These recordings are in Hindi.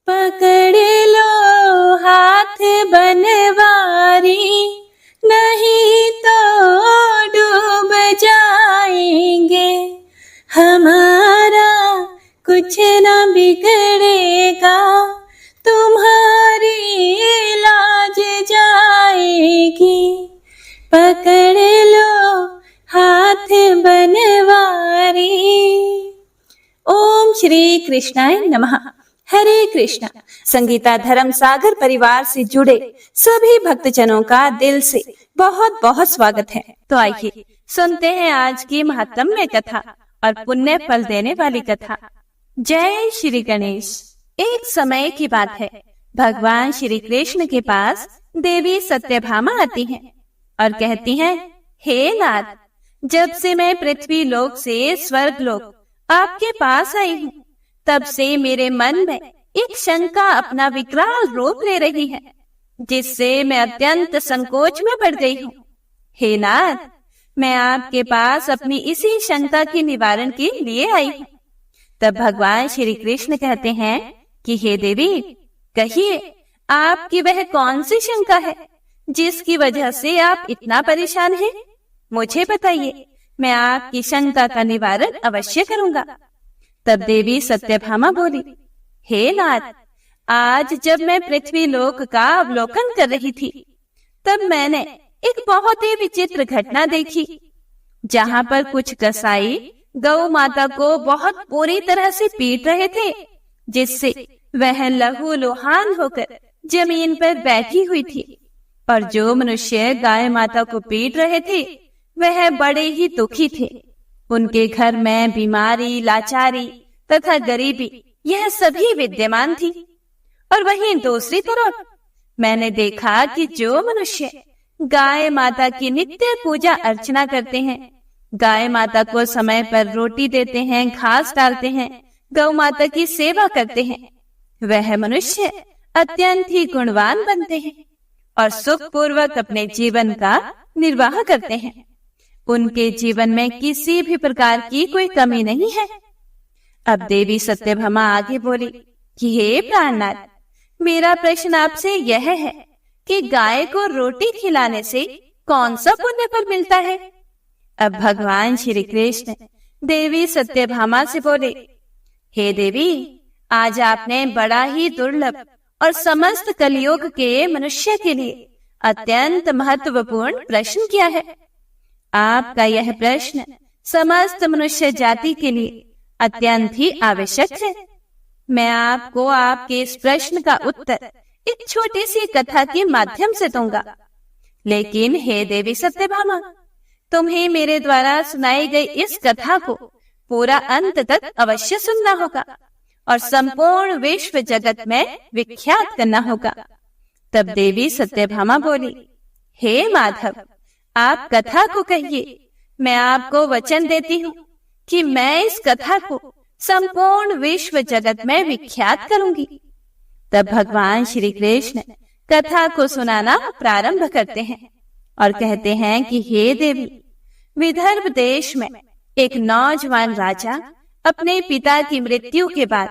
पकड़ लो हाथ बनवारी, नहीं तो डूब जाएंगे। हमारा कुछ न बिगड़ेगा, तुम्हारी लाज जाएगी। पकड़ लो हाथ बनवारी। ओम श्री कृष्णाय नमः। हरे कृष्णा। संगीता धर्म सागर परिवार से जुड़े सभी भक्तजनों का दिल से बहुत बहुत स्वागत है। तो आइए सुनते हैं आज की महत्वमय कथा और पुण्य फल देने वाली कथा। जय श्री गणेश। एक समय की बात है, भगवान श्री कृष्ण के पास देवी सत्यभामा आती हैं और कहती हैं, हे नाथ, जब से मैं पृथ्वी लोक से स्वर्ग लोक आपके पास आई हूँ, तब से मेरे मन में एक शंका अपना विकराल रूप ले रही है, जिससे मैं अत्यंत संकोच में पड़ गई हूँ। हे नाथ, मैं आपके पास अपनी इसी शंका के निवारण के लिए आई हूँ। तब भगवान श्री कृष्ण कहते हैं कि हे देवी, कहिए आपकी वह कौन सी शंका है जिसकी वजह से आप इतना परेशान हैं? मुझे बताइए, मैं आपकी शंका का निवारण अवश्य करूंगा। तब देवी सत्यभामा बोली, हे नाथ, आज जब मैं पृथ्वी लोक का अवलोकन कर रही थी, तब मैंने एक बहुत ही विचित्र घटना देखी, जहाँ पर कुछ कसाई गौ माता को बहुत बुरी तरह से पीट रहे थे, जिससे वह लहूलुहान होकर जमीन पर बैठी हुई थी। और जो मनुष्य गाय माता को पीट रहे थे, वह बड़े ही दुखी थे। उनके घर में बीमारी, लाचारी तथा गरीबी यह सभी विद्यमान थी। और वहीं दूसरी तरफ मैंने देखा कि जो मनुष्य गाय माता की नित्य पूजा अर्चना करते हैं, गाय माता को समय पर रोटी देते हैं, घास डालते हैं, गौ माता की सेवा करते हैं, वह मनुष्य अत्यंत ही गुणवान बनते हैं और सुखपूर्वक अपने जीवन का निर्वाह करते हैं। उनके जीवन में किसी भी प्रकार की कोई कमी नहीं है। अब देवी सत्यभामा आगे बोली कि हे प्राणनाथ, मेरा प्रश्न आपसे यह है कि गाय को रोटी खिलाने से कौन सा पुण्य फल मिलता है? अब भगवान श्री कृष्ण देवी सत्यभामा से बोले, हे देवी, आज आपने बड़ा ही दुर्लभ और समस्त कलियुग के मनुष्य के लिए अत्यंत महत्वपूर्ण प्रश्न किया है। आपका यह प्रश्न समस्त मनुष्य जाति के लिए अत्यंत ही आवश्यक है। मैं आपको आपके इस प्रश्न का उत्तर एक छोटी सी कथा के माध्यम से दूंगा। लेकिन हे देवी सत्यभामा, तुम्हें मेरे द्वारा सुनाई गई इस कथा को पूरा अंत तक अवश्य सुनना होगा और संपूर्ण विश्व जगत में विख्यात करना होगा। तब देवी सत्यभामा बोली, हे माधव, आप कथा को कहिए। मैं आपको वचन देती हूँ कि मैं इस कथा को संपूर्ण विश्व जगत में विख्यात करूंगी। तब भगवान श्री कृष्ण कथा को सुनाना प्रारंभ करते हैं और कहते हैं कि हे देवी, विदर्भ देश में एक नौजवान राजा अपने पिता की मृत्यु के बाद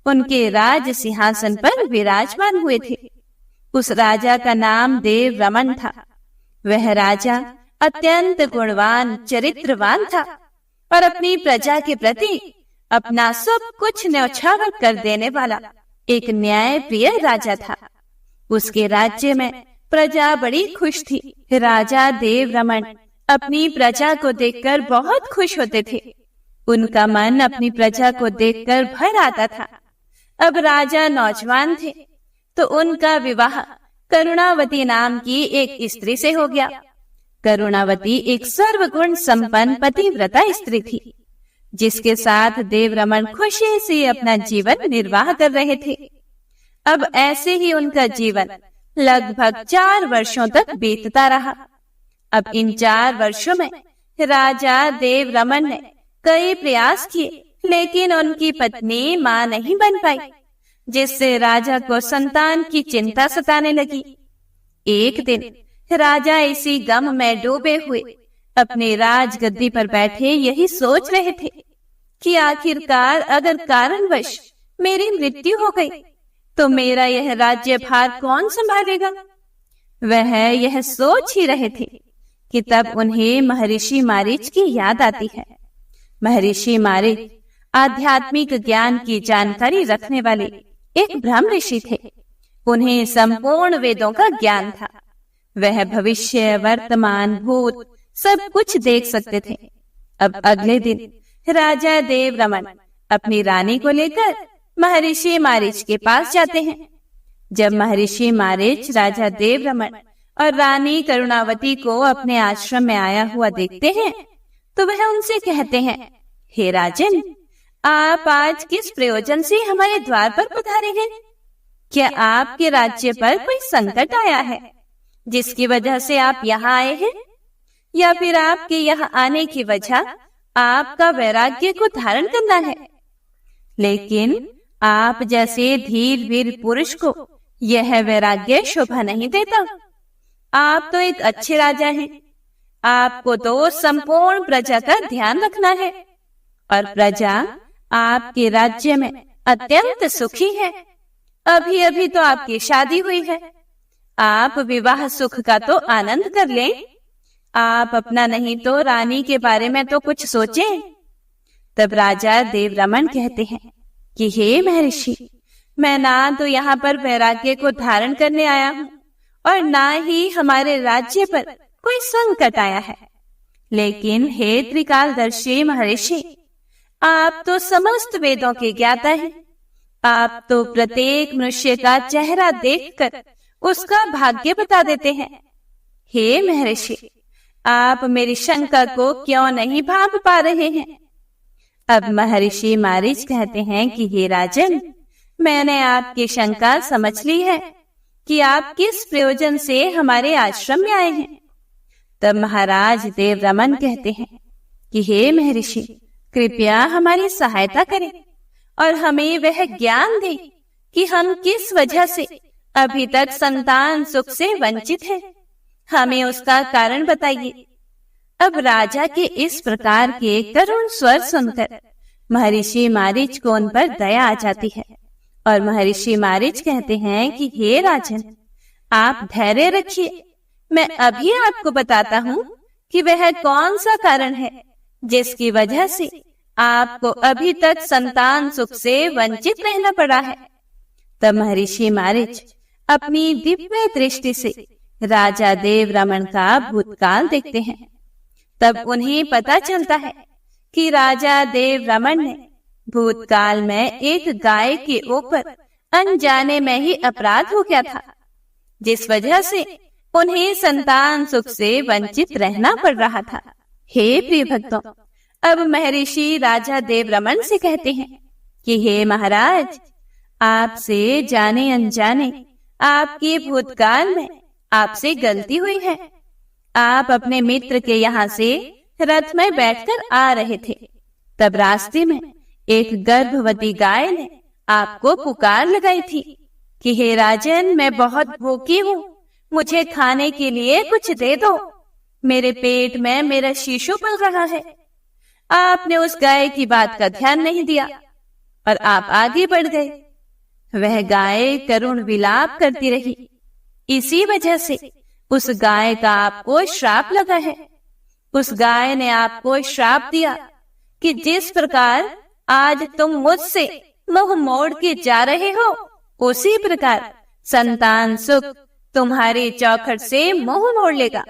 उनके राज सिंहासन पर विराजमान हुए थे। उस राजा का नाम देव रमन था। वह राजा अत्यंत गुणवान, चरित्रवान था और अपनी प्रजा के प्रति अपना सब कुछ न्यौछावर कर देने वाला एक न्यायप्रिय राजा था। उसके राज्य में प्रजा बड़ी खुश थी। राजा देव रमन अपनी प्रजा को देखकर बहुत खुश होते थे। उनका मन अपनी प्रजा को देखकर भर आता था। अब राजा नौजवान थे, तो उनका विवाह करुणावती नाम की एक स्त्री से हो गया। करुणावती एक सर्वगुण संपन्न पतिव्रता स्त्री थी, जिसके साथ देव रमन खुशी से अपना जीवन निर्वाह कर रहे थे। अब ऐसे ही उनका जीवन लगभग 4 वर्षों तक बीतता रहा। अब इन 4 वर्षों में राजा देव रमन ने कई प्रयास किए, लेकिन उनकी पत्नी मां नहीं बन पाई, जिससे राजा को संतान की चिंता सताने लगी। एक दिन राजा इसी गम में डूबे हुए अपने राजगद्दी पर बैठे यही सोच रहे थे कि आखिरकार अगर कारणवश मेरी मृत्यु हो गई तो मेरा यह राज्यभार कौन संभालेगा? वह यह सोच ही रहे थे कि तब उन्हें महर्षि मारीच की याद आती है। महर्षि मारीच आध्यात्मिक ज्ञान की जानकारी रखने वाले एक ब्रह्म ऋषि थे। उन्हें संपूर्ण वेदों का ज्ञान था। वह भविष्य, वर्तमान, भूत सब कुछ देख सकते थे। अब अगले दिन राजा देव रमन अपनी रानी को लेकर महर्षि मारीच के पास जाते हैं। जब महर्षि मारीच राजा देव रमन और रानी करुणावती को अपने आश्रम में आया हुआ देखते हैं तो वह उनसे कहते हैं, हे राजन, आप आज किस प्रयोजन से हमारे द्वार पर पधारे हैं? क्या आपके राज्य पर कोई संकट आया है जिसकी वजह से आप यहाँ आए हैं, या फिर आपके यहाँ आने की वजह आपका वैराग्य को धारण करना है? लेकिन आप जैसे धीर वीर पुरुष को यह वैराग्य शोभा नहीं देता। आप तो एक अच्छे राजा हैं। आपको तो संपूर्ण प्रजा का ध्यान रखना है और प्रजा आपके राज्य में अत्यंत सुखी है। अभी अभी तो आपकी शादी हुई है। आप विवाह सुख का तो आनंद कर लें। आप अपना नहीं तो रानी के बारे में तो कुछ सोचें। तब राजा देवरमन कहते हैं कि हे महर्षि, मैं ना तो यहाँ पर वैराग्य को धारण करने आया हूँ और ना ही हमारे राज्य पर कोई संकट आया है। लेकिन हे त्रिकालदर्शी महर्षि, आप तो समस्त वेदों के ज्ञाता हैं। आप तो प्रत्येक मनुष्य का चेहरा देखकर उसका भाग्य बता देते हैं। हे महर्षि, आप मेरी शंका को क्यों नहीं भांप पा रहे हैं? अब महर्षि मारीच कहते हैं कि हे राजन, मैंने आपकी शंका समझ ली है कि आप किस प्रयोजन से हमारे आश्रम में आए हैं। तब महाराज देवरमन कहते हैं कि हे महर्षि, कृपया हमारी सहायता करें और हमें वह ज्ञान दें कि हम किस वजह से अभी तक संतान सुख से वंचित हैं। हमें उसका कारण बताइए। अब राजा के इस प्रकार के करुण स्वर सुनकर महर्षि मारीच को उन पर दया आ जाती है और महर्षि मारीच कहते हैं कि हे राजन, आप धैर्य रखिए। मैं अभी आपको बताता हूँ कि वह कौन सा कारण है जिसकी वजह से आपको अभी तक संतान सुख से वंचित रहना पड़ा है। तब महर्षि मारीच अपनी दिव्य दृष्टि से राजा देवरमन का भूतकाल देखते हैं। तब उन्हें पता चलता है कि राजा देवरमन ने भूतकाल में एक गाय के ऊपर अनजाने में ही अपराध हो गया था, जिस वजह से उन्हें संतान सुख से वंचित रहना पड़ रहा था। हे प्रिय भक्तों, अब महर्षि राजा देवरमन से कहते हैं कि हे महाराज, आपसे जाने अनजाने आपके भूतकाल में आपसे गलती हुई है। आप अपने मित्र के यहाँ से रथ में बैठकर आ रहे थे। तब रास्ते में एक गर्भवती गाय ने आपको पुकार लगाई थी कि हे राजन, मैं बहुत भूखी हूँ, मुझे खाने के लिए कुछ दे दो। मेरे पेट में मेरा शिशु पल रहा है। आपने उस गाय की बात का ध्यान नहीं दिया और आप आगे बढ़ गए। वह गाय करुण विलाप करती रही। इसी वजह से उस गाय का आपको श्राप लगा है। उस गाय ने आपको श्राप दिया कि जिस प्रकार आज तुम मुझसे मुंह मोड़ के जा रहे हो, उसी प्रकार संतान सुख तुम्हारे चौखट से मुंह मोड़ लेगा।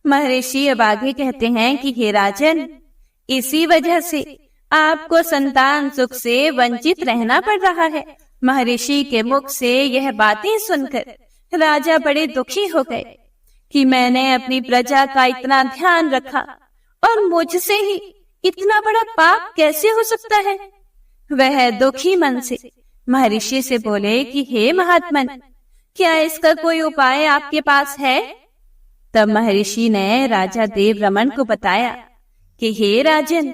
महर्षि अब आगे कहते हैं कि हे राजन, इसी वजह से आपको संतान सुख से वंचित रहना पड़ रहा है। महर्षि के मुख से यह बातें सुनकर राजा बड़े दुखी हो गए कि मैंने अपनी प्रजा का इतना ध्यान रखा और मुझसे ही इतना बड़ा पाप कैसे हो सकता है। वह दुखी मन से महर्षि से बोले कि हे महात्मन, क्या इसका कोई उपाय आपके पास है? तब महर्षि ने राजा देवरमन को बताया कि हे राजन,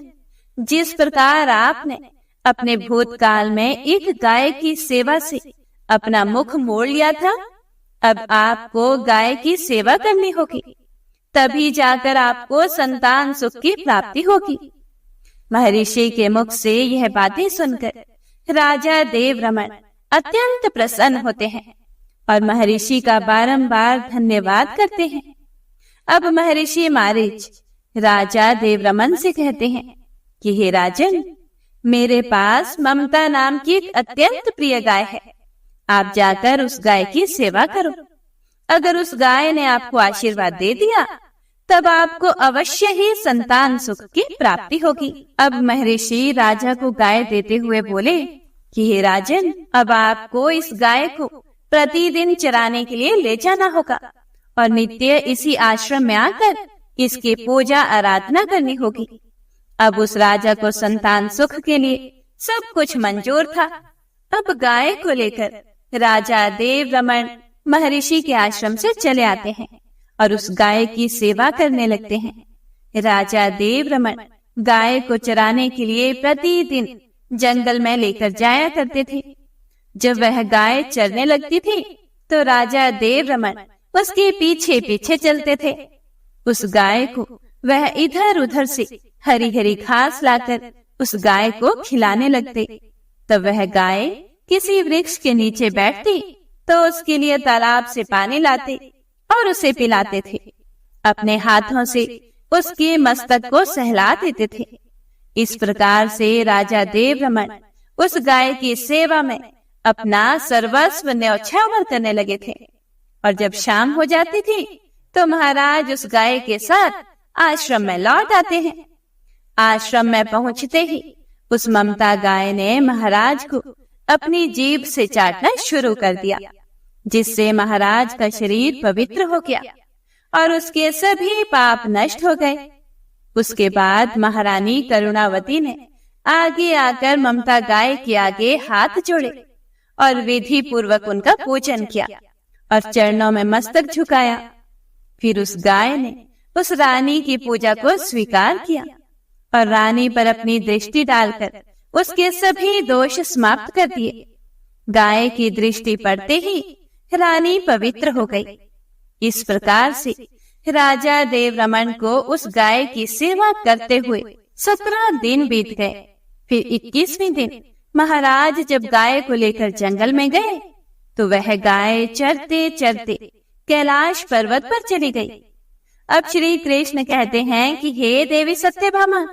जिस प्रकार आपने अपने भूतकाल में एक गाय की सेवा से अपना मुख मोड़ लिया था, अब आपको गाय की सेवा करनी होगी, तभी जाकर आपको संतान सुख की प्राप्ति होगी। महर्षि के मुख से यह बातें सुनकर राजा देवरमन अत्यंत प्रसन्न होते हैं और महर्षि का बारंबार धन्यवाद करते हैं। अब महर्षि मारीच राजा देवरमन से कहते हैं कि हे राजन, मेरे पास ममता नाम की एक अत्यंत प्रिय गाय है। आप जाकर उस गाय की सेवा करो। अगर उस गाय ने आपको आशीर्वाद दे दिया तब आपको अवश्य ही संतान सुख की प्राप्ति होगी। अब महर्षि राजा को गाय देते हुए बोले कि हे राजन, अब आपको इस गाय को प्रतिदिन चराने के लिए ले जाना होगा और नित्य इसी आश्रम में आकर इसकी पूजा आराधना करनी होगी। अब उस राजा को संतान सुख के लिए सब कुछ मंजूर था। अब गाय को लेकर राजा देवरमन महर्षि के आश्रम से चले आते हैं और उस गाय की सेवा करने लगते हैं। राजा देवरमन गाय को चराने के लिए प्रतिदिन जंगल में लेकर जाया करते थे। जब वह गाय चरने लगती थी तो राजा देवरमन उसके पीछे पीछे चलते थे। उस गाय को वह इधर उधर से हरी हरी घास लाकर उस गाय को खिलाने लगते। तब वह गाय किसी वृक्ष के नीचे बैठती तो उसके लिए तालाब से पानी लाते और उसे पिलाते थे। अपने हाथों से उसके मस्तक को सहला देते थे। इस प्रकार से राजा देवरमन उस गाय की सेवा में अपना सर्वस्व न्यौछावर करने लगे थे। और जब शाम हो जाती थी तो महाराज उस गाय के साथ आश्रम में लौट आते हैं। आश्रम में पहुंचते ही उस ममता गाय ने महाराज को अपनी जीभ से चाटना शुरू कर दिया, जिससे महाराज का शरीर पवित्र हो गया और उसके सभी पाप नष्ट हो गए। उसके बाद महारानी करुणावती ने आगे आकर ममता गाय के आगे हाथ जोड़े और विधि पूर्वक उनका पूजन किया और चरणों में मस्तक झुकाया। फिर उस गाय ने उस रानी की पूजा को स्वीकार किया और रानी पर अपनी दृष्टि डालकर उसके सभी दोष समाप्त कर दिए। गाय की दृष्टि पड़ते ही रानी पवित्र हो गई। इस प्रकार से राजा देवरमन को उस गाय की सेवा करते हुए 17 दिन बीत गए। फिर 21वें दिन महाराज जब गाय को लेकर जंगल में गए तो वह गाय चरते चरते कैलाश पर्वत पर चली गई। अब श्री कृष्ण कहते हैं कि हे देवी सत्यभामा,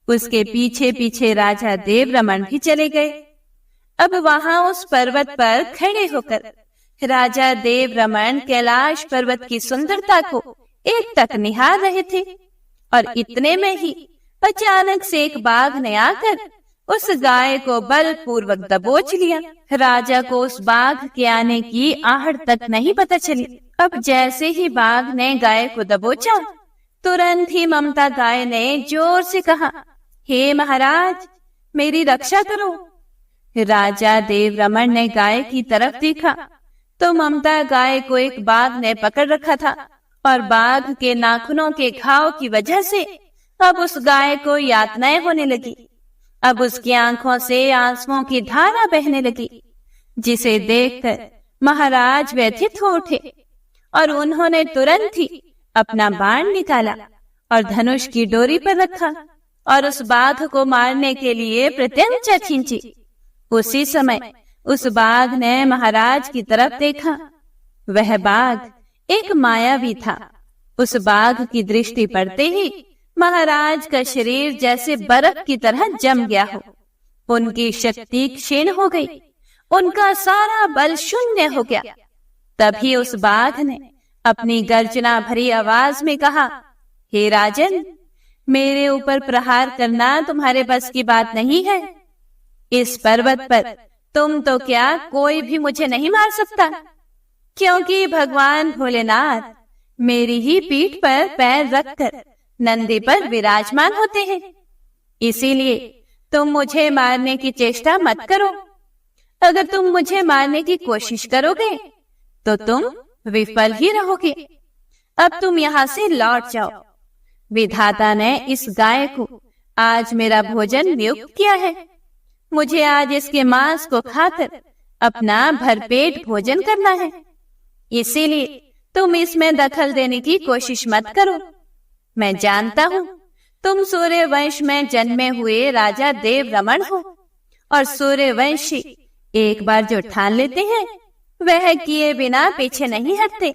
उसके पीछे पीछे राजा देवरमन भी चले गए। अब वहां उस पर्वत पर खड़े होकर राजा देवरमन कैलाश पर्वत की सुंदरता को एक टक निहार रहे थे और इतने में ही अचानक से एक बाघ ने आकर उस गाय को बलपूर्वक दबोच लिया। राजा को उस बाघ के आने की आहट तक नहीं पता चली। अब जैसे ही बाघ ने गाय को दबोचा, तुरंत ही ममता गाय ने जोर से कहा, हे महाराज, मेरी रक्षा करो। राजा देवरमन ने गाय की तरफ देखा तो ममता गाय को एक बाघ ने पकड़ रखा था और बाघ के नाखूनों के घाव की वजह से अब उस गाय को यातनाएं होने लगी। अब उसकी आंखों से आंसुओं की धारा बहने लगी, जिसे देखकर महाराज व्यथित हो उठे और उन्होंने तुरंत ही अपना बाण निकाला और धनुष की डोरी पर रखा और उस बाघ को मारने के लिए प्रत्यंचा खींची। उसी समय उस बाघ ने महाराज की तरफ देखा। वह बाघ एक मायावी था। उस बाघ की दृष्टि पड़ते ही महाराज का शरीर जैसे बर्फ की तरह जम गया हो। उनकी शक्ति क्षीण हो गई, उनका सारा बल शून्य हो गया। तभी उस बाघ ने अपनी गर्जना भरी आवाज में कहा, हे राजन, मेरे ऊपर प्रहार करना तुम्हारे बस की बात नहीं है। इस पर्वत पर तुम तो क्या, कोई भी मुझे नहीं मार सकता, क्योंकि भगवान भोलेनाथ मेरी ही पीठ पर पैर रखकर नंदी पर विराजमान होते हैं। इसीलिए तुम मुझे मारने की चेष्टा मत करो। अगर तुम मुझे मारने की कोशिश करोगे तो तुम विफल ही रहोगे। अब तुम यहाँ से लौट जाओ। विधाता ने इस गाय को आज मेरा भोजन नियुक्त किया है। मुझे आज इसके मांस को खाकर अपना भरपेट भोजन करना है। इसीलिए तुम इसमें दखल देने की कोशिश मत करो। मैं जानता हूँ तुम सूर्यवंश में जन्मे हुए राजा देवरमन हो और सूर्यवंशी एक बार जो ठान लेते हैं वह किए बिना पीछे नहीं हटते।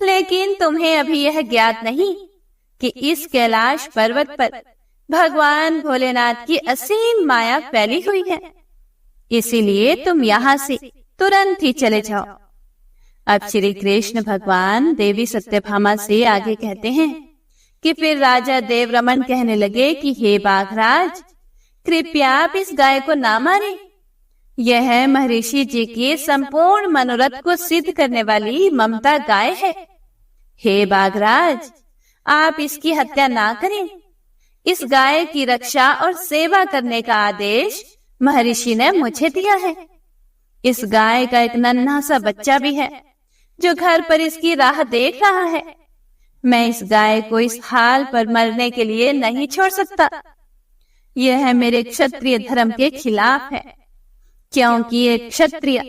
लेकिन तुम्हें अभी यह ज्ञात नहीं कि इस कैलाश पर्वत पर भगवान भोलेनाथ की असीम माया फैली हुई है, इसीलिए तुम यहाँ से तुरंत ही चले जाओ। अब श्री कृष्ण भगवान देवी सत्यभामा से आगे कहते हैं कि फिर राजा देवरमन कहने लगे कि हे बाघराज, कृपया आप इस गाय को ना मारें। यह महर्षि जी की संपूर्ण मनोरथ को सिद्ध करने वाली ममता गाय है। हे बाघराज, आप इसकी हत्या ना करें। इस गाय की रक्षा और सेवा करने का आदेश महर्षि ने मुझे दिया है। इस गाय का एक नन्हा सा बच्चा भी है जो घर पर इसकी राह देख रहा है। मैं इस गाय को इस हाल पर मरने के लिए नहीं छोड़ सकता। यह मेरे क्षत्रिय धर्म के खिलाफ है, क्योंकि एक क्षत्रिय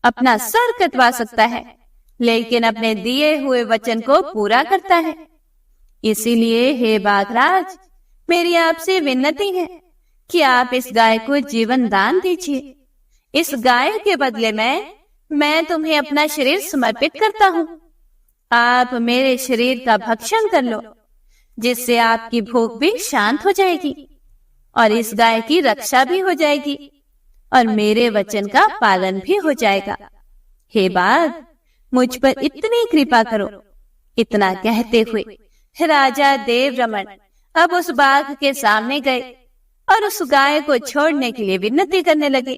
अपना सर कटवा सकता है लेकिन अपने दिए हुए वचन को पूरा करता है। इसीलिए हे बाघराज, मेरी आपसे विनती है कि आप इस गाय को जीवन दान दीजिए। इस गाय के बदले में मैं तुम्हें अपना शरीर समर्पित करता हूँ। आप मेरे शरीर का भक्षण कर लो, जिससे आपकी भूख भी शांत हो जाएगी और इस गाय की रक्षा भी हो जाएगी और मेरे वचन का पालन भी हो जाएगा। हे बाघ, मुझ पर इतनी कृपा करो। इतना कहते हुए राजा देवरमन अब उस बाघ के सामने गए और उस गाय को छोड़ने के लिए विनती करने लगे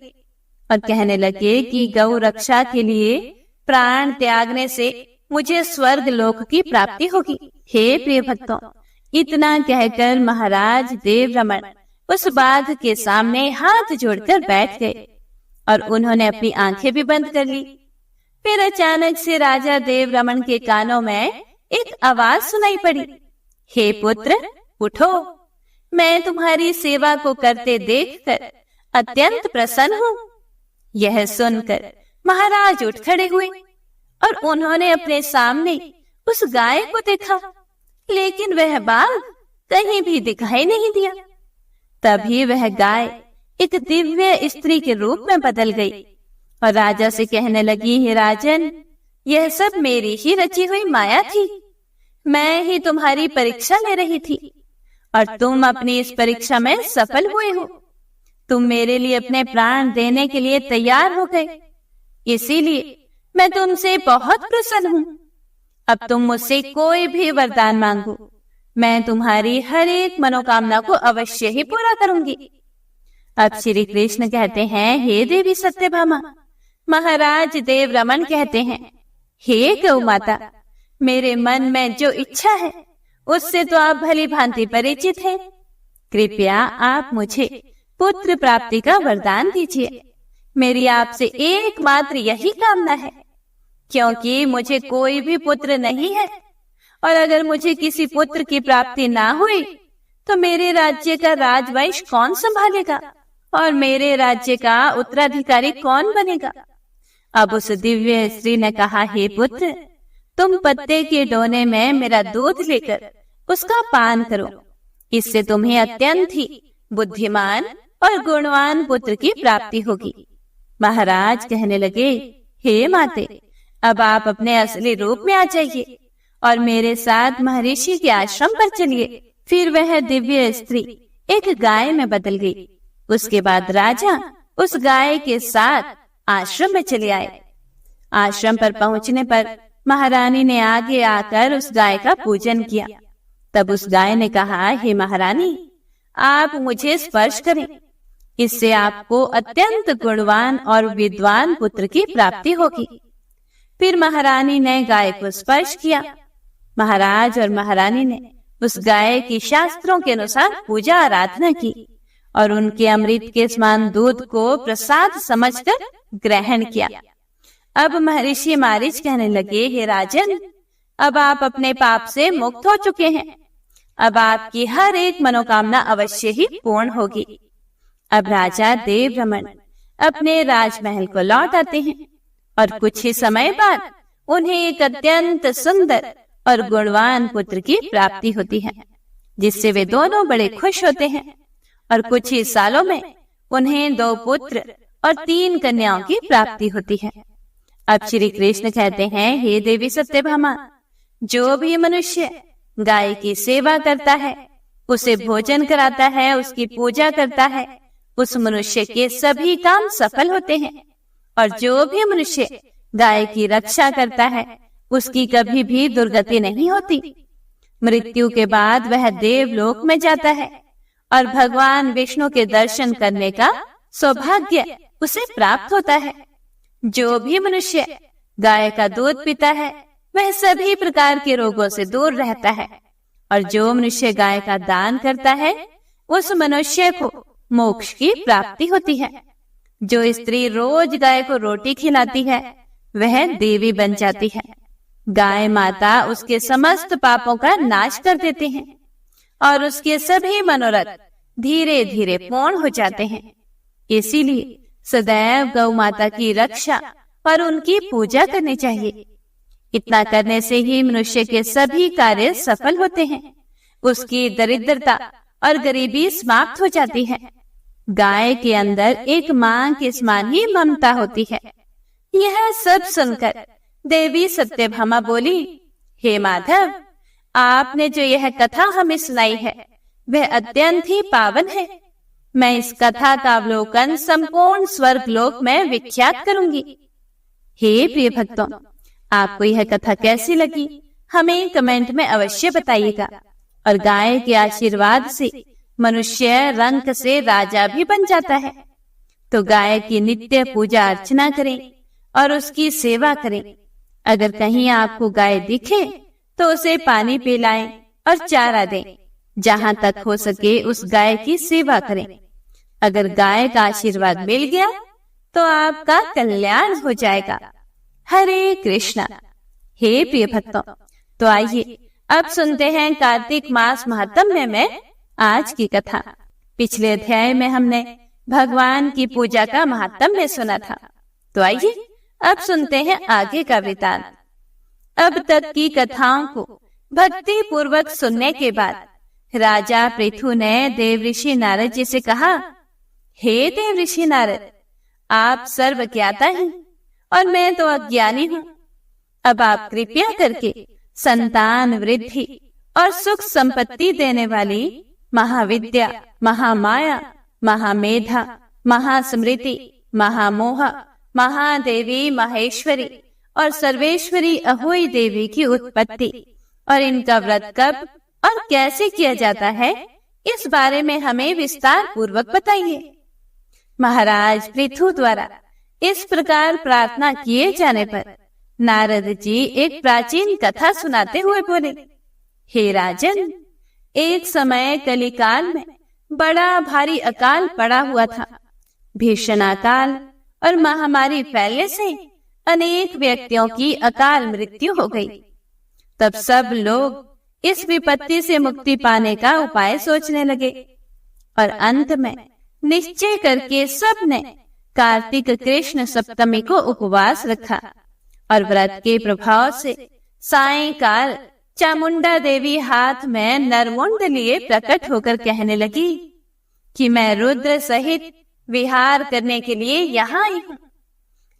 और कहने लगे कि गौ रक्षा के लिए प्राण त्यागने से मुझे स्वर्ग लोक की प्राप्ति होगी। हे प्रिय भक्तों, इतना कहकर महाराज देवरमन उस बाघ के सामने हाथ जोड़कर बैठ गए और उन्होंने अपनी आंखें भी बंद कर ली। फिर अचानक से राजा देवरमन के कानों में एक आवाज सुनाई पड़ी, हे पुत्र, उठो। मैं तुम्हारी सेवा को करते देखकर अत्यंत प्रसन्न हूँ। यह सुनकर महाराज उठ खड़े हुए और उन्होंने अपने सामने उस गाय को देखा, लेकिन वह बाघ कहीं भी दिखाई नहीं दिया। तभी वह गाय एक दिव्य स्त्री के रूप में बदल गई और राजा से कहने लगी, हे राजन, यह सब मेरी ही रची हुई माया थी। मैं ही तुम्हारी परीक्षा ले रही थी और तुम अपनी इस परीक्षा में सफल हुए हो। तुम मेरे लिए अपने प्राण देने के लिए तैयार हो गए, इसीलिए मैं तुमसे बहुत प्रसन्न हूँ। अब तुम मुझसे कोई भी वरदान मांगो, मैं तुम्हारी हर एक मनोकामना को अवश्य ही पूरा करूंगी। अब श्री कृष्ण कहते हैं, हे देवी सत्यभामा, महाराज देवरमन कहते हैं, हे गौ माता, मेरे मन में जो इच्छा है उससे तो आप भली भांति परिचित हैं। कृपया आप मुझे पुत्र प्राप्ति का वरदान दीजिए। मेरी आपसे एकमात्र यही कामना है, क्योंकि मुझे कोई भी पुत्र नहीं है और अगर मुझे किसी पुत्र की प्राप्ति ना हुई तो मेरे राज्य का राजवंश कौन संभालेगा और मेरे राज्य का उत्तराधिकारी कौन बनेगा। अब उस दिव्य स्त्री ने कहा, हे पुत्र, तुम पत्ते के डोने में मेरा दूध लेकर उसका पान करो। इससे तुम्हें अत्यंत ही बुद्धिमान और गुणवान पुत्र की प्राप्ति होगी। महाराज कहने लगे, हे माते, अब आप अपने असली रूप में आ जाइए और मेरे साथ महर्षि के आश्रम पर चलिए। फिर वह दिव्य स्त्री एक गाय में बदल गई। उसके बाद राजा उस गाय के साथ आश्रम में चले आए। आश्रम पर पहुंचने पर महारानी ने आगे आकर उस गाय का पूजन किया। तब उस गाय ने कहा, हे महारानी, आप मुझे स्पर्श करें, इससे आपको अत्यंत गुणवान और विद्वान पुत्र की प्राप्ति होगी। फिर महारानी ने गाय को स्पर्श किया। महाराज और महारानी ने उस गाय की शास्त्रों के अनुसार पूजा आराधना की और उनके अमृत के समान दूध को प्रसाद समझकर ग्रहण किया। अब महर्षि मारीच कहने लगे, हे राजन, अब आप अपने पाप से मुक्त हो चुके हैं। अब आपकी हर एक मनोकामना अवश्य ही पूर्ण होगी। अब राजा देवरमन अपने राजमहल को लौट आते हैं और कुछ ही समय बाद उन्हें एक अत्यंत सुंदर और गुणवान पुत्र की प्राप्ति होती है, जिससे वे दोनों बड़े खुश होते हैं और कुछ ही सालों में उन्हें 2 पुत्र और 3 कन्याओं की प्राप्ति होती है। अब श्री कृष्ण कहते हैं, हे देवी सत्यभामा, जो भी मनुष्य गाय की सेवा करता है, उसे भोजन कराता है, उसकी पूजा करता है, उस मनुष्य के सभी काम सफल होते हैं। और जो भी मनुष्य गाय की रक्षा करता है, उसकी कभी भी दुर्गति नहीं होती। मृत्यु के बाद वह देवलोक में जाता है और भगवान विष्णु के दर्शन करने का सौभाग्य उसे प्राप्त होता है। जो भी मनुष्य गाय का दूध पीता है, वह सभी प्रकार के रोगों से दूर रहता है। और जो मनुष्य गाय का दान करता है, उस मनुष्य को मोक्ष की प्राप्ति होती है। जो स्त्री रोज गाय को रोटी खिलाती है, वह देवी बन जाती है। गाय माता उसके समस्त पापों का नाश कर देते हैं और उसके सभी मनोरथ धीरे धीरे पूर्ण हो जाते हैं। इसीलिए सदैव गौ माता की रक्षा और उनकी पूजा करनी चाहिए। इतना करने से ही मनुष्य के सभी कार्य सफल होते हैं। उसकी दरिद्रता और गरीबी समाप्त हो जाती है। गाय के अंदर एक मां के समान ही ममता होती है। यह सब सुनकर देवी सत्यभामा बोली, हे माधव, आपने जो यह कथा हमें सुनाई है, वह अत्यंत ही पावन है। मैं इस कथा का अवलोकन संपूर्ण स्वर्ग लोक में विख्यात करूंगी। हे प्रिय भक्तों, आपको यह कथा कैसी लगी, हमें कमेंट में अवश्य बताइएगा। और गाय के आशीर्वाद से मनुष्य रंक से राजा भी बन जाता है। तो गाय की नित्य पूजा अर्चना करें और उसकी सेवा करें। अगर कहीं आपको गाय दिखे तो उसे पानी पिलाएं और चारा दें। जहां तक हो सके उस गाय की सेवा करें। अगर गाय का आशीर्वाद मिल गया तो आपका कल्याण हो जाएगा। हरे कृष्णा। हे प्रिय भक्तों, तो आइए अब सुनते हैं कार्तिक मास महात्म्य में आज की कथा। पिछले अध्याय में हमने भगवान की पूजा का महात्म्य सुना था। तो आइए अब सुनते हैं आगे का वृतांत। अब तक की कथाओं को भक्ति पूर्वक सुनने के बाद राजा पृथु ने देवऋषि नारद जी से कहा, हे देवऋषि नारद, आप सर्वज्ञाता हैं और मैं तो अज्ञानी हूँ। अब आप कृपया करके संतान वृद्धि और सुख संपत्ति देने वाली महाविद्या, महामाया, महामेधा, महास्मृति, महामोह, महादेवी, महेश्वरी और सर्वेश्वरी अहोई देवी की उत्पत्ति और इनका व्रत कब और कैसे किया जाता है, इस बारे में हमें विस्तार पूर्वक बताइए। महाराज पृथु द्वारा इस प्रकार प्रार्थना किए जाने पर नारद जी एक प्राचीन कथा सुनाते हुए बोले, हे राजन, एक समय कलिकाल में बड़ा भारी अकाल पड़ा हुआ था। भीषण अकाल और महामारी फैलने से अनेक व्यक्तियों की अकाल मृत्यु हो गई। तब सब लोग इस विपत्ति से मुक्ति पाने का उपाय सोचने लगे और अंत में निश्चय करके सब ने कार्तिक कृष्ण सप्तमी को उपवास रखा और व्रत के प्रभाव से सायंकाल चामुंडा देवी हाथ में नरमुंड लिए प्रकट होकर कहने लगी कि मैं रुद्र सहित विहार करने के लिए यहाँ आई हूँ,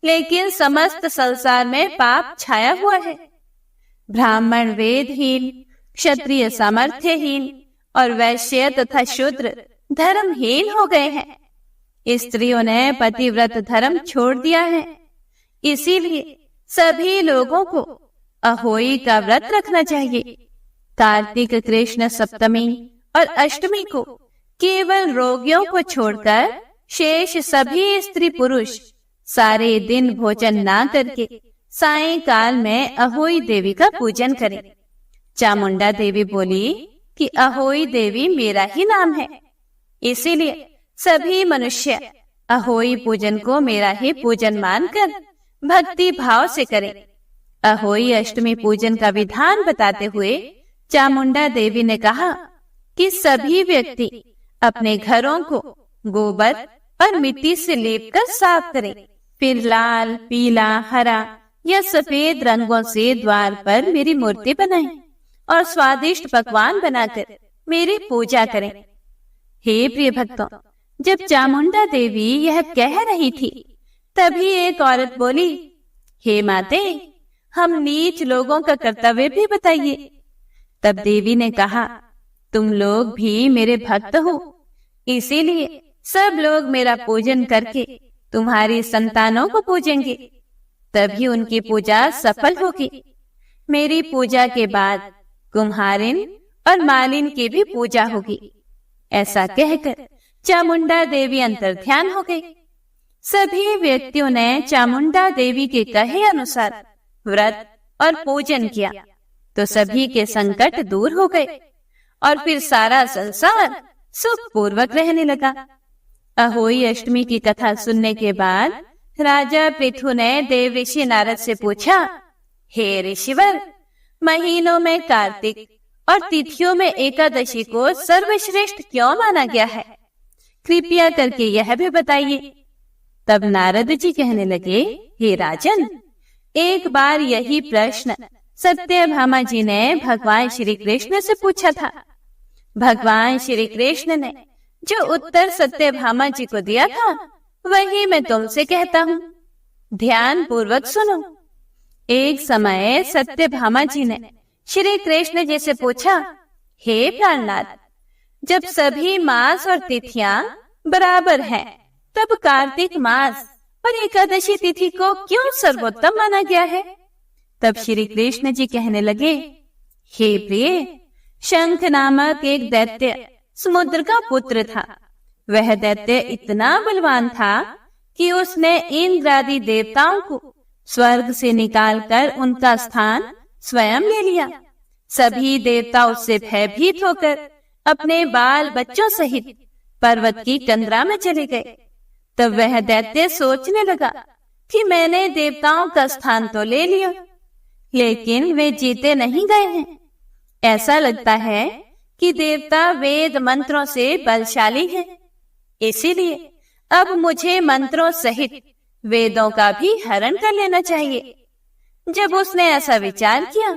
लेकिन समस्त संसार में पाप छाया हुआ है। ब्राह्मण वेदहीन, क्षत्रिय सामर्थ्यहीन और वैश्य तथा शूद्र धर्महीन हो गए हैं। स्त्रियों ने पतिव्रत धर्म छोड़ दिया है। इसीलिए सभी लोगों को अहोई का व्रत रखना चाहिए। कार्तिक कृष्ण सप्तमी और अष्टमी को केवल रोगियों को छोड़कर शेष सभी स्त्री पुरुष सारे दिन भोजन ना करके सायंकाल में अहोई देवी का पूजन करें। चामुंडा देवी बोली कि अहोई देवी मेरा ही नाम है, इसीलिए सभी मनुष्य अहोई पूजन को मेरा ही पूजन मानकर भक्ति भाव से करें। अहोई अष्टमी पूजन का विधान बताते हुए चामुंडा देवी ने कहा कि सभी व्यक्ति अपने घरों को गोबर और मिट्टी से लेपकर साफ करें। फिर लाल, पीला, हरा या सफेद रंगों से द्वार पर मेरी मूर्ति बनाएं और स्वादिष्ट पकवान बनाकर मेरी पूजा करें। हे प्रिय भक्तों, जब चामुंडा देवी यह कह रही थी, तभी एक औरत बोली, हे माते, हम नीच लोगों का कर्तव्य भी बताइए। तब देवी ने कहा, तुम लोग भी मेरे भक्त हो, इसीलिए सब लोग मेरा पूजन करके तुम्हारी संतानों को पूजेंगे, तभी उनकी पूजा सफल होगी। मेरी पूजा के बाद कुम्हारिन और मालिन की भी पूजा होगी। ऐसा कहकर चामुंडा देवी अंतर्ध्यान हो गई। सभी व्यक्तियों ने चामुंडा देवी के कहे अनुसार व्रत और पूजन किया, तो सभी के संकट दूर हो गए और फिर सारा संसार सुख पूर्वक रहने लगा। अहोई अष्टमी की कथा सुनने के बाद राजा पृथु ने देव ऋषि नारद से पूछा, हे ऋषिवर, महीनों में कार्तिक और तिथियों में एकादशी को सर्वश्रेष्ठ क्यों माना गया है? कृपया करके यह भी बताइए। तब नारद जी कहने लगे, हे राजन, एक बार यही प्रश्न सत्यभामा जी ने भगवान श्री कृष्ण से पूछा था। भगवान श्री कृष्ण ने जो उत्तर सत्यभामा जी को दिया था, वही मैं तुमसे कहता हूँ। ध्यान पूर्वक सुनो। एक समय सत्यभामा जी ने श्री कृष्ण जी से पूछा, हे प्राणनाथ, जब सभी मास और तिथियां बराबर हैं, तब कार्तिक मास और एकादशी तिथि को क्यों सर्वोत्तम माना गया है? तब श्री कृष्ण जी कहने लगे, हे प्रिय, शंख नामक एक दैत्य समुद्र का पुत्र था। वह दैत्य इतना बलवान था कि उसने इंद्र आदि देवताओं को स्वर्ग से निकालकर उनका स्थान स्वयं ले लिया। सभी देवता उससे भयभीत होकर अपने बाल बच्चों सहित पर्वत की कंदरा में चले गए। तब वह दैत्य सोचने लगा कि मैंने देवताओं का स्थान तो ले लिया, लेकिन वे जीते नहीं गए हैं। ऐसा लगता है कि देवता वेद मंत्रों से बलशाली हैं। इसीलिए अब मुझे मंत्रों सहित वेदों का भी हरण कर लेना चाहिए। जब उसने ऐसा विचार किया,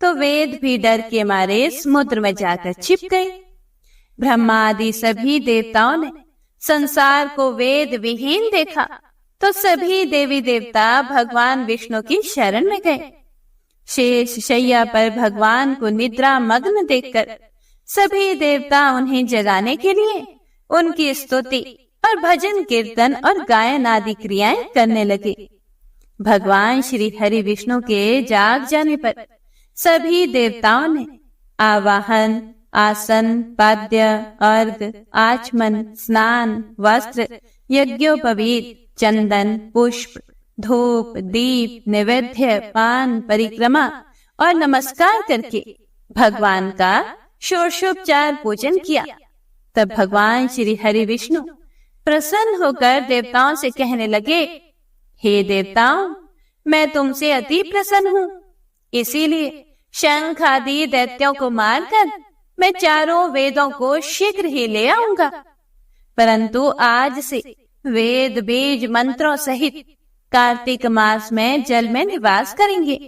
तो वेद भी डर के मारे समुद्र में जाकर छिप गए। ब्रह्मा आदि सभी देवताओं ने संसार को वेद विहीन देखा, तो सभी देवी देवता भगवान विष्णु की शरण में गए। शेष शैया पर भगवान को निद्रा मग्न देखकर सभी देवता उन्हें जगाने के लिए उनकी स्तुति और भजन कीर्तन और गायन आदि क्रियाएं करने लगे। भगवान श्री हरि विष्णु के जाग जाने पर सभी देवताओं ने आवाहन, आसन, पाद्य, अर्घ, आचमन, स्नान, वस्त्र, यज्ञोपवीत, चंदन, पुष्प, धूप, दीप, नैवेद्य, पान, परिक्रमा और नमस्कार करके भगवान का षोडशोपचार पूजन किया। तब भगवान श्री हरि विष्णु प्रसन्न होकर देवताओं से कहने लगे, हे देवताओं, मैं तुमसे अति प्रसन्न हूँ। इसीलिए शंख आदि दैत्यों को मारकर मैं चारों वेदों को शीघ्र ही ले आऊंगा। परंतु आज से वेद बीज मंत्रों सहित कार्तिक मास में जल में निवास करेंगे।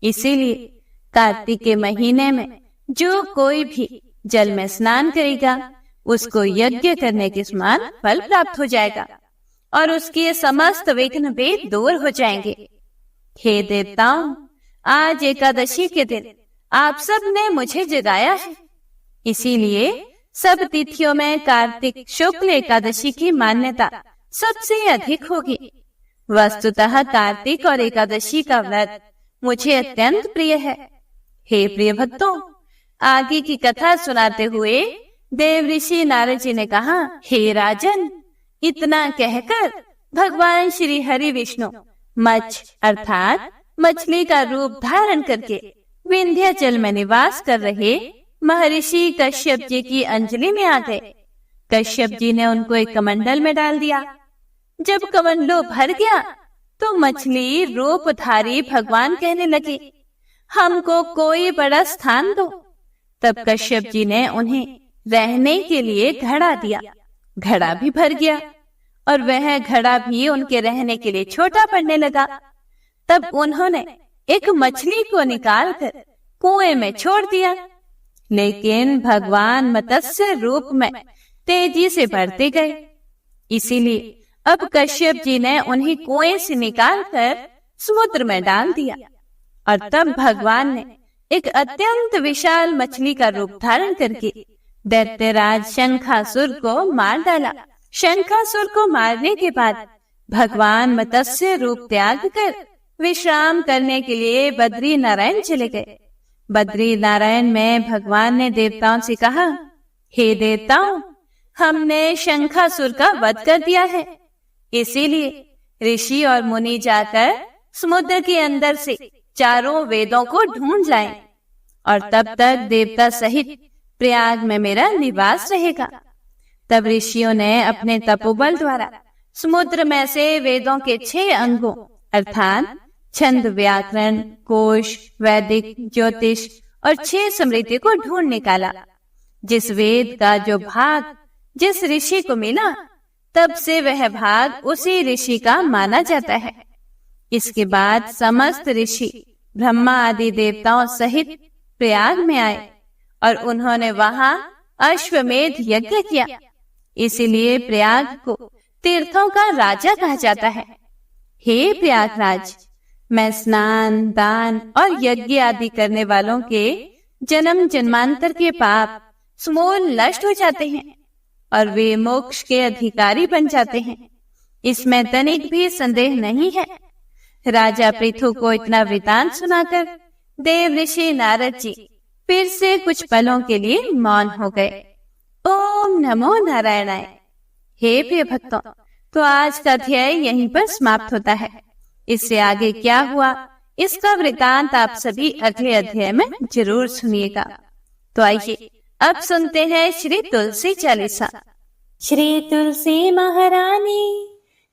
इसीलिए कार्तिक के महीने में जो कोई भी जल में स्नान करेगा, उसको यज्ञ करने के समान फल प्राप्त हो जाएगा और उसके समस्त विघ्न भी दूर हो जाएंगे। हे देवताओं, आज एकादशी के दिन आप सब ने मुझे जगाया है। इसीलिए सब तिथियों में कार्तिक शुक्ल एकादशी की मान्यता सबसे अधिक होगी। वस्तुतः कार्तिक और एकादशी का व्रत मुझे अत्यंत प्रिय है। हे प्रिय भक्तों, आगे की कथा सुनाते हुए देव ऋषि नारद जी ने कहा, हे राजन, इतना कहकर भगवान श्री हरि विष्णु मच्छ अर्थात मछली का रूप धारण करके विंध्याचल में निवास कर रहे महर्षि कश्यप जी की अंजलि में आ गए। कश्यप जी ने उनको एक कमंडल में डाल दिया। जब कमंडलो भर गया, तो मछली रूपधारी भगवान कहने लगे, हमको कोई बड़ा स्थान दो। तब कश्यप जी ने उन्हें रहने के लिए घड़ा दिया। घड़ा भी भर गया और वह घड़ा भी उनके रहने के लिए छोटा पड़ने लगा। तब उन्होंने एक मछली को निकालकर कुएं में छोड़ दिया, लेकिन भगवान मत्स्य रूप में तेजी से बढ़ते गए। इसीलिए अब कश्यप जी ने उन्हें कुएं से निकालकर समुद्र में डाल दिया और तब भगवान ने एक अत्यंत विशाल मछली का रूप धारण करके दैत्यराज शंखासुर को मार डाला। शंखासुर को मारने के बाद भगवान मत्स्य रूप त्याग कर विश्राम करने के लिए बद्री नारायण चले गए। बद्री नारायण में भगवान ने देवताओं से कहा, हे देवताओं, हमने शंखासुर का वध कर दिया है, इसीलिए ऋषि और मुनि जाकर समुद्र के अंदर से चारों वेदों को ढूंढ लाएं और तब तक देवता सहित प्रयाग में मेरा निवास रहेगा। तब ऋषियों ने अपने तपोबल द्वारा समुद्र में से वेदों के 6 अंगों अर्थात छंद, व्याकरण, कोश, वैदिक, ज्योतिष और 6 स्मृति को ढूंढ निकाला। जिस वेद का जो भाग जिस ऋषि को मिला, तब से वह भाग उसी ऋषि का माना जाता है। इसके बाद समस्त ऋषि ब्रह्मा आदि देवताओं सहित प्रयाग में आए और उन्होंने वहां अश्वमेध यज्ञ किया। इसीलिए प्रयाग को तीर्थों का राजा कहा जाता है। हे प्रयागराज, मैं स्नान, दान और यज्ञ आदि करने वालों के जन्म जन्मांतर के पाप समूल नष्ट हो जाते हैं और वे मोक्ष के अधिकारी बन जाते हैं। इसमें तनिक भी संदेह नहीं है। राजा पृथु को इतना वृतांत सुनाकर देव ऋषि नारद जी फिर से कुछ पलों के लिए मौन हो गए। ओम नमो नारायणाय। हे प्रिय भक्तों, तो आज का अध्याय यहीं पर समाप्त होता है। इससे आगे क्या हुआ, इसका वृतांत आप सभी अगले अध्याय में जरूर सुनिएगा। तो आइए अब सुनते हैं श्री तुलसी चालीसा। श्री तुलसी महारानी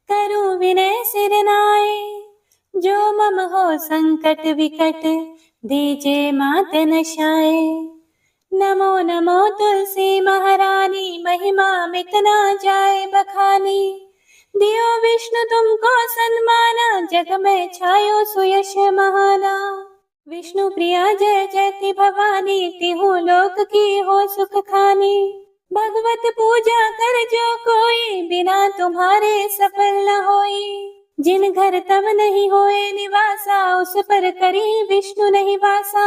करो विनय सिर नाए, जो मम हो संकट विकट दीजे मात नशाए। नमो नमो तुलसी महारानी, महिमा मिट ना जाए बखानी। दियो विष्णु तुमको सन्माना, जग में छायो सुयश महाना। विष्णु प्रिया जय जयति भवानी, तिहु लोक की हो सुख खानी। भगवत पूजा कर जो कोई, बिना तुम्हारे सफल न होई। जिन घर तब नहीं होए निवासा, उस पर करी विष्णु नहीं वासा।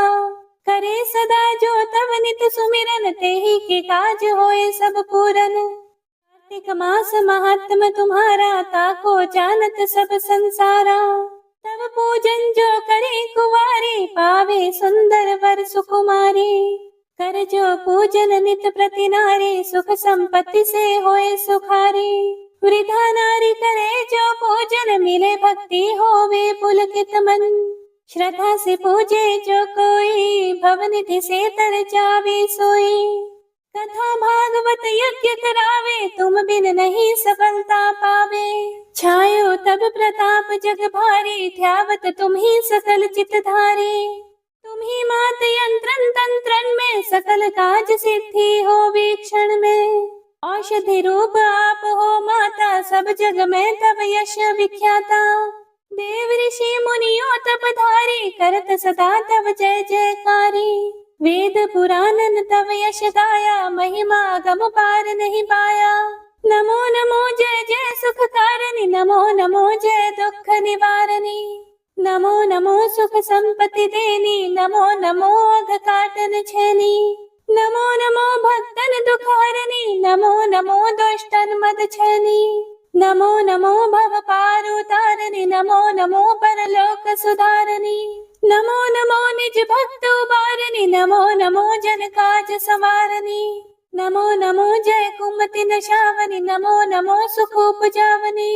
करे सदा जो तब नित सुमिरन, तेहि के काज होए सब पूरन। कार्तिक मास महात्म तुम्हारा, ताको जानत सब संसारा। तब पूजन जो करे कुवारी, पावे सुंदर वर सुकुमारी। कर जो पूजन नित प्रति नारी, सुख संपत्ति से होए सुखारी। वृद्धा नारी करे जो पूजन, मिले भक्ति होवे पुलकित मन। श्रद्धा से पूजे जो कोई, भवनिधि से तर जावे सोई। कथा भागवत यज्ञ करावे, तुम बिन नहीं सफलता पावे। छायो तब प्रताप जग भारी, ध्यावत तुम ही सकल चित धारे। तुम ही मात यंत्रन तंत्रन में, सकल काज सिद्धि हो वीक्षण में। औषधि रूप आप हो माता, सब जग में तब यश विख्याता। देव ऋषि मुनियों तपधारी, करत सदा तब जय जयकारी। वेद पुराणन तब यश गाया, महिमा गम पार नहीं पाया। नमो नमो जय जय सुख कारणी, नमो नमो जय दुख निवारणी। नमो नमो सुख संपत्ति देनी, नमो नमो अघ काटन छेनी। नमो नमो भक्तन दुख हरणी, नमो नमो दुष्टन मद छेनी। नमो नमो भव पार उतारणी, नमो नमो परलोक सुधारणी। नमो नमो निज भक्त उबारणी, नमो नमो जन काज संवारणी। नमो नमो जय कुमति नशावनी, नमो नमो सुख उपजावनी।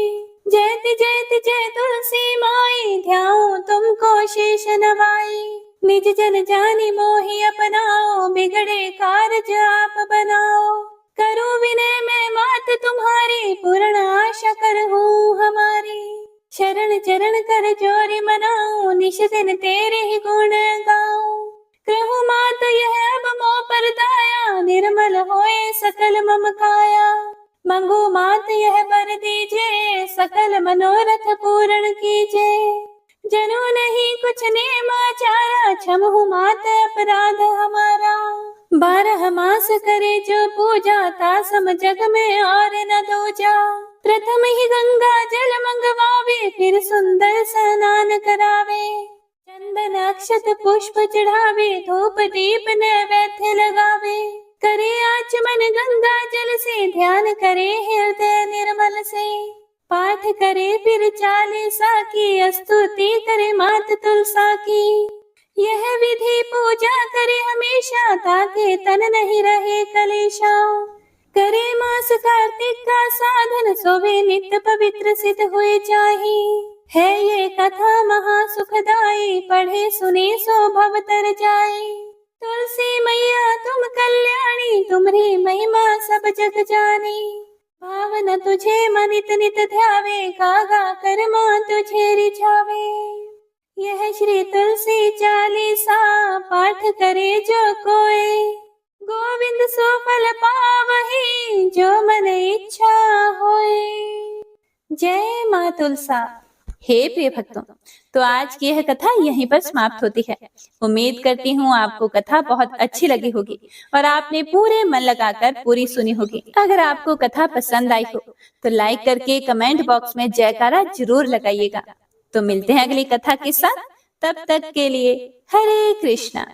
जयति जयति जय तुलसी माई, ध्याऊं तुमको शेष नवाई। निज जन जानी मोहि अपनाओ, बिगड़े कारज आप बनाओ। करो विनय मैं मात तुम्हारी, पूर्ण आशा करहूँ हमारी। शरण चरण कर जोरी मनाऊं, निश दिन तेरे ही गुण गाऊं। कहूँ मात यह अब मोह पर दाया, निर्मल होए सकल मम काया। मंगू मात यह वर दीजे, सकल मनोरथ पूर्ण कीजे। जनो नहीं कुछ नेम आचारा, क्षमहु मात अपराध हमारा। 12 मास करे जो पूजा, तासम जग में और न दूजा। प्रथम ही गंगा जल मंगवावे, फिर सुंदर स्नान करावे। चंदन अक्षत पुष्प चढ़ावे, धूप दीप नैवेद्य लगावे। करे आचमन गंगा जल से, ध्यान करे हृदय निर्मल से। पाठ करे फिर 40 की, स्तुति करे मात तुलसा की। यह विधि पूजा करे हमेशा, ताकि तन नहीं रहे कलेशा। करे मास कार्तिक का साधन, सोवे नित्य पवित्र सिद्ध हुए जाहि। है ये कथा महा सुखदाई, पढ़े सुने सो भव तर जाए। तुलसी मैया तुम कल्याणी, तुम्हारी महिमा सब जग जाने। भावन तुझे मन नित नित ध्यावे, गा गा कर मां तुझे रिझावे। यह श्री तुलसी 40 पाठ करे जो कोई, गोविंद सो फल पावहि, जो मन इच्छा होए। जय मां तुलसा। हे प्रिय भक्तों, तो आज की यह कथा यहीं पर समाप्त होती है। उम्मीद करती हूँ आपको कथा बहुत अच्छी लगी होगी और आपने पूरे मन लगाकर पूरी सुनी होगी। अगर आपको कथा पसंद आई हो तो लाइक करके कमेंट बॉक्स में जयकारा जरूर लगाइएगा। तो मिलते हैं अगली कथा के साथ, तब तक के लिए हरे कृष्णा।